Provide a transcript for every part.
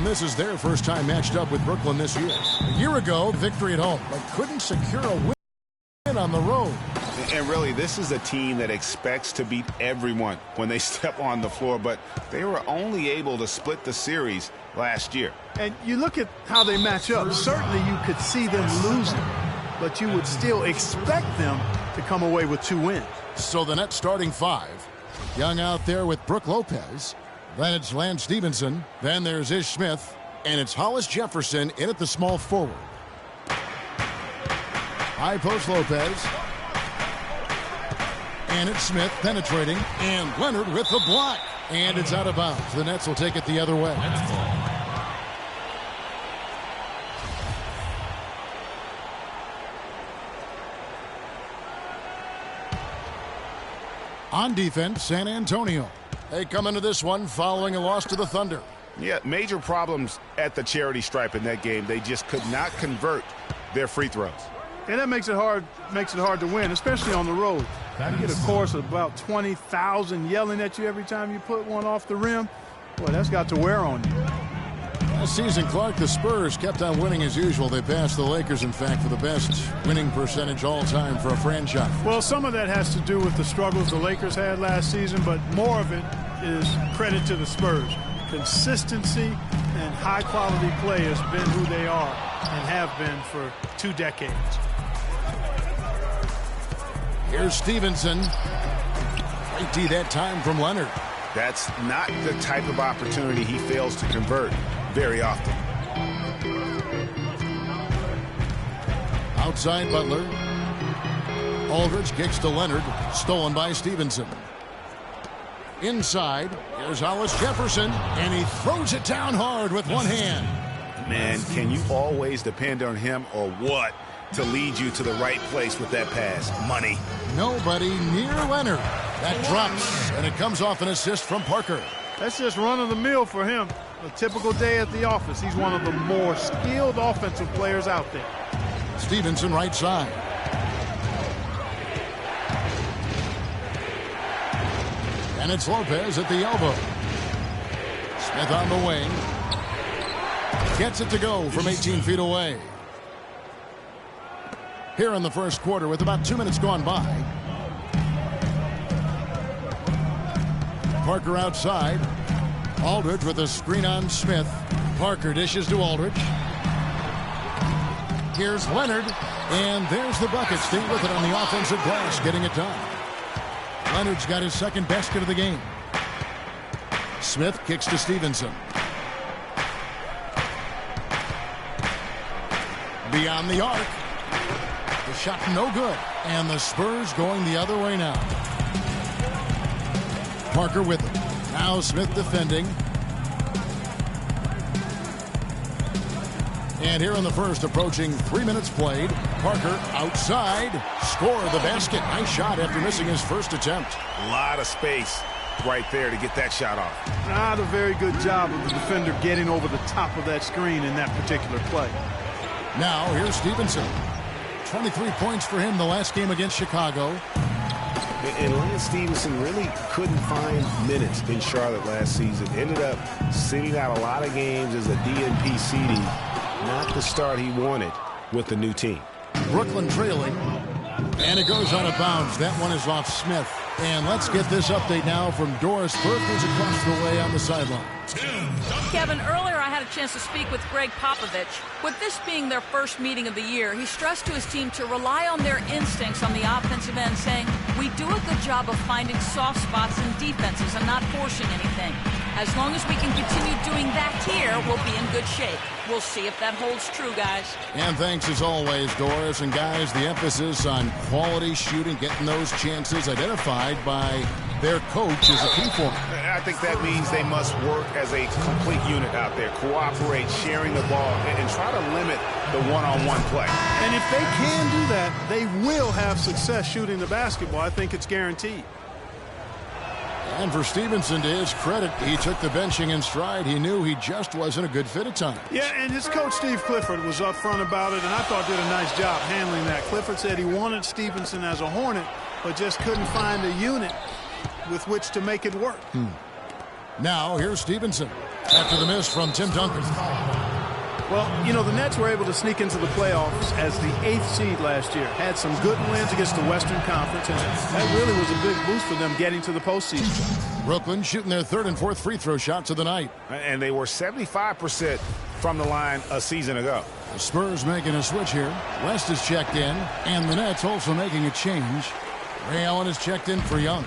And this is their first time matched up with Brooklyn this year. A year ago, victory at home, but couldn't secure a win on the road. And really, this is a team that expects to beat everyone when they step on the floor, but they were only able to split the series last year. And you look at how they match up. Certainly you could see them losing, but you would still expect them to come away with 2 wins. So the net starting 5. Young out there with Brook Lopez. Then it's Lance Stevenson. Then there's Ish Smith. And it's Hollis Jefferson in at the small forward. High post Lopez. And it's Smith penetrating. And Leonard with the block. And it's out of bounds. The Nets will take it the other way. On defense, San Antonio. They come into this one following a loss to the Thunder. Yeah, major problems at the charity stripe in that game. They just could not convert their free throws. And that makes it hard to win, especially on the road. You get a chorus of about 20,000 yelling at you every time you put one off the rim. Boy, that's got to wear on you. Last season, Clark, the Spurs kept on winning as usual. They passed the Lakers, in fact, for the best winning percentage all time for a franchise. Well, some of that has to do with the struggles the Lakers had last season, but more of it is credit to the Spurs. Consistency and high-quality play has been who they are and have been for 2 decades. Here's Stevenson. Great D that time from Leonard. That's not the type of opportunity he fails to convert very often. Outside Butler. Aldridge kicks to Leonard. Stolen by Stevenson. Inside, here's Hollis Jefferson, and he throws it down hard with one hand. Man, can you always depend on him or what to lead you to the right place with that pass? Money. Nobody near Leonard. That drops, and it comes off an assist from Parker. That's just run-of-the-mill for him. A typical day at the office. He's one of the more skilled offensive players out there. Stevenson right side. And it's Lopez at the elbow. Smith on the wing. Gets it to go from 18 feet away. Here in the first quarter with about 2 minutes gone by. Parker outside. Aldridge with a screen on Smith. Parker dishes to Aldridge. Here's Leonard. And there's the bucket. Stay with it on the offensive glass, getting it done. Leonard's got his second basket of the game. Smith kicks to Stevenson. Beyond the arc. The shot no good. And the Spurs going the other way now. Parker with it. Now Smith defending. And here in the first, approaching 3 minutes played. Parker outside. Score the basket. Nice shot after missing his first attempt. A lot of space right there to get that shot off. Not a very good job of the defender getting over the top of that screen in that particular play. Now here's Stevenson. 23 points for him the last game against Chicago. And Lance Stevenson really couldn't find minutes in Charlotte last season. Ended up sitting out a lot of games as a DNP seeding. Not the start he wanted with the new team. Brooklyn trailing. And it goes out of bounds. That one is off Smith. And let's get this update now from Doris Burke, who's across the way on the sideline. Kevin, earlier I had a chance to speak with Greg Popovich. With this being their first meeting of the year, he stressed to his team to rely on their instincts on the offensive end, saying, "We do a good job of finding soft spots in defenses and not forcing anything. As long as we can continue doing that here, we'll be in good shape." We'll see if that holds true, guys. And thanks as always, Doris. And guys, the emphasis on quality shooting, getting those chances identified by their coach is a key for them. I think that means they must work as a complete unit out there, cooperate, sharing the ball, and try to limit the one-on-one play. And if they can do that, they will have success shooting the basketball. I think it's guaranteed. And for Stevenson, to his credit, he took the benching in stride. He knew he just wasn't a good fit at times. Yeah, and his coach, Steve Clifford, was upfront about it, and I thought did a nice job handling that. Clifford said he wanted Stevenson as a Hornet, but just couldn't find a unit with which to make it work. Now here's Stevenson after the miss from Tim Duncan. Well, you know, the Nets were able to sneak into the playoffs as the 8th seed last year. Had some good wins against the Western Conference, and that really was a big boost for them getting to the postseason. Brooklyn shooting their 3rd and 4th free throw shots of the night. And they were 75% from the line a season ago. The Spurs making a switch here. West is checked in, and the Nets also making a change. Ray Allen is checked in for Young.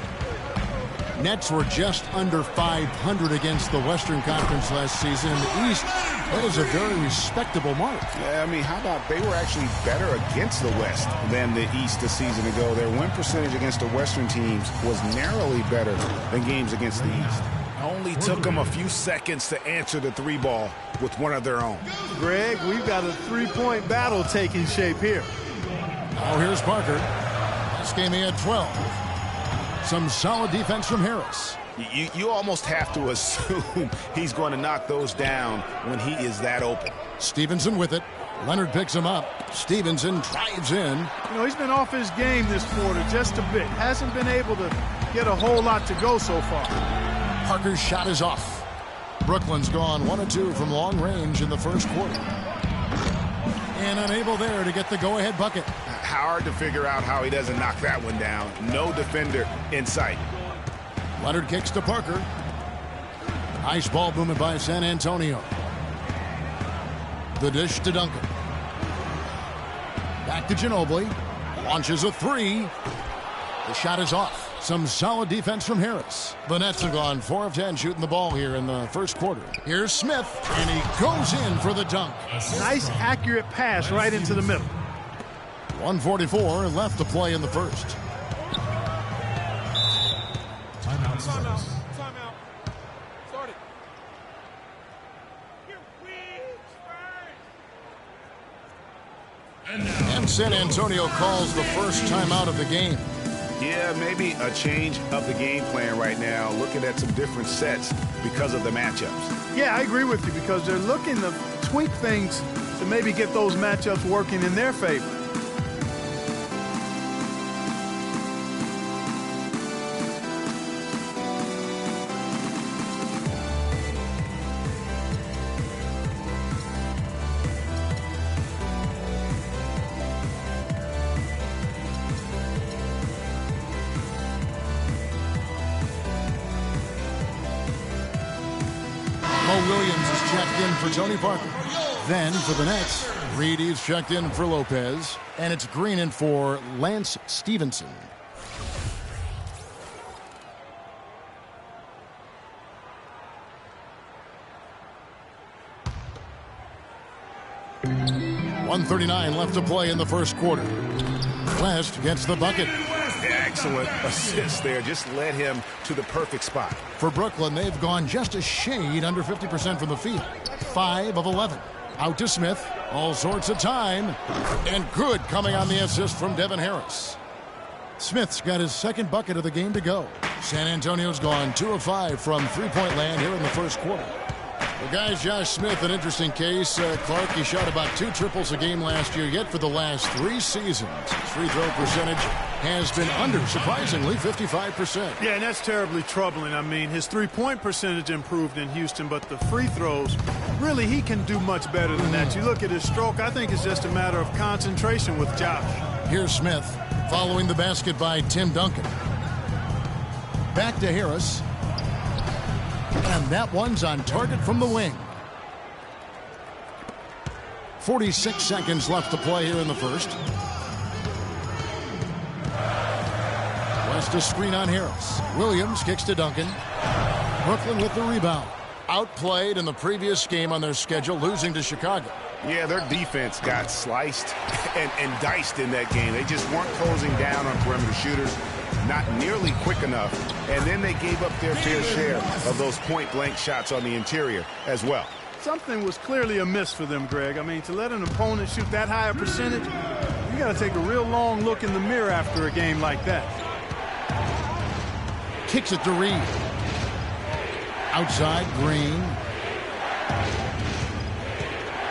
Nets were just under 500 against the Western Conference last season. In the East, that is a very respectable mark. Yeah, I mean, how about they were actually better against the West than the East a season ago. Their win percentage against the Western teams was narrowly better than games against the East. Only took them a few seconds to answer the 3-ball with one of their own. Greg, we've got a 3-point battle taking shape here. Now here's Parker. This game he had 12. Some solid defense from Harris. You almost have to assume he's going to knock those down when he is that open. Stevenson with it. Leonard picks him up. Stevenson drives in. You know, he's been off his game this quarter just a bit. Hasn't been able to get a whole lot to go so far. Parker's shot is off. Brooklyn's gone 1 of 2 from long range in the first quarter. And unable there to get the go-ahead bucket. Hard to figure out how he doesn't knock that one down. No defender in sight. Leonard kicks to Parker. Nice ball movement by San Antonio. The dish to Duncan. Back to Ginobili. Launches a 3. The shot is off. Some solid defense from Harris. The Nets have gone 4 of 10 shooting the ball here in the first quarter. Here's Smith, and he goes in for the dunk. Nice, accurate pass right into the middle. 1:44 left to play in the first. Timeout. Start it. And San Antonio calls the first timeout of the game. Yeah, maybe a change of the game plan right now, looking at some different sets because of the matchups. Yeah, I agree with you because they're looking to tweak things to maybe get those matchups working in their favor. Williams is checked in for Tony Parker. Then for the Nets, Reedy's checked in for Lopez. And it's Green in for Lance Stevenson. .139 left to play in the first quarter. West gets the bucket. Excellent assist there. Just led him to the perfect spot. For Brooklyn, they've gone just a shade under 50% from the field. 5 of 11. Out to Smith. All sorts of time. And good coming on the assist from Devin Harris. Smith's got his second bucket of the game to go. San Antonio's gone 2 of 5 from three-point land here in the first quarter. Well, guys, Josh Smith, an interesting case. Clark, he shot about 2 triples a game last year, yet for the last 3 seasons, his free throw percentage has been under, surprisingly, 55%. Yeah, and that's terribly troubling. I mean, his three-point percentage improved in Houston, but the free throws, really, he can do much better than that. You look at his stroke, I think it's just a matter of concentration with Josh. Here's Smith, following the basket by Tim Duncan. Back to Harris. And that one's on target from the wing. 46 seconds left to play here in the first. West a screen on Harris. Williams kicks to Duncan. Brooklyn with the rebound. Outplayed in the previous game on their schedule, losing to Chicago. Yeah, their defense got sliced and diced in that game. They just weren't closing down on perimeter shooters. Not nearly quick enough, and then they gave up their fair share of those point-blank shots on the interior as well. Something was clearly amiss for them, Greg. I mean, to let an opponent shoot that high a percentage, you got to take a real long look in the mirror after a game like that. Kicks it to Reed. Outside, Green.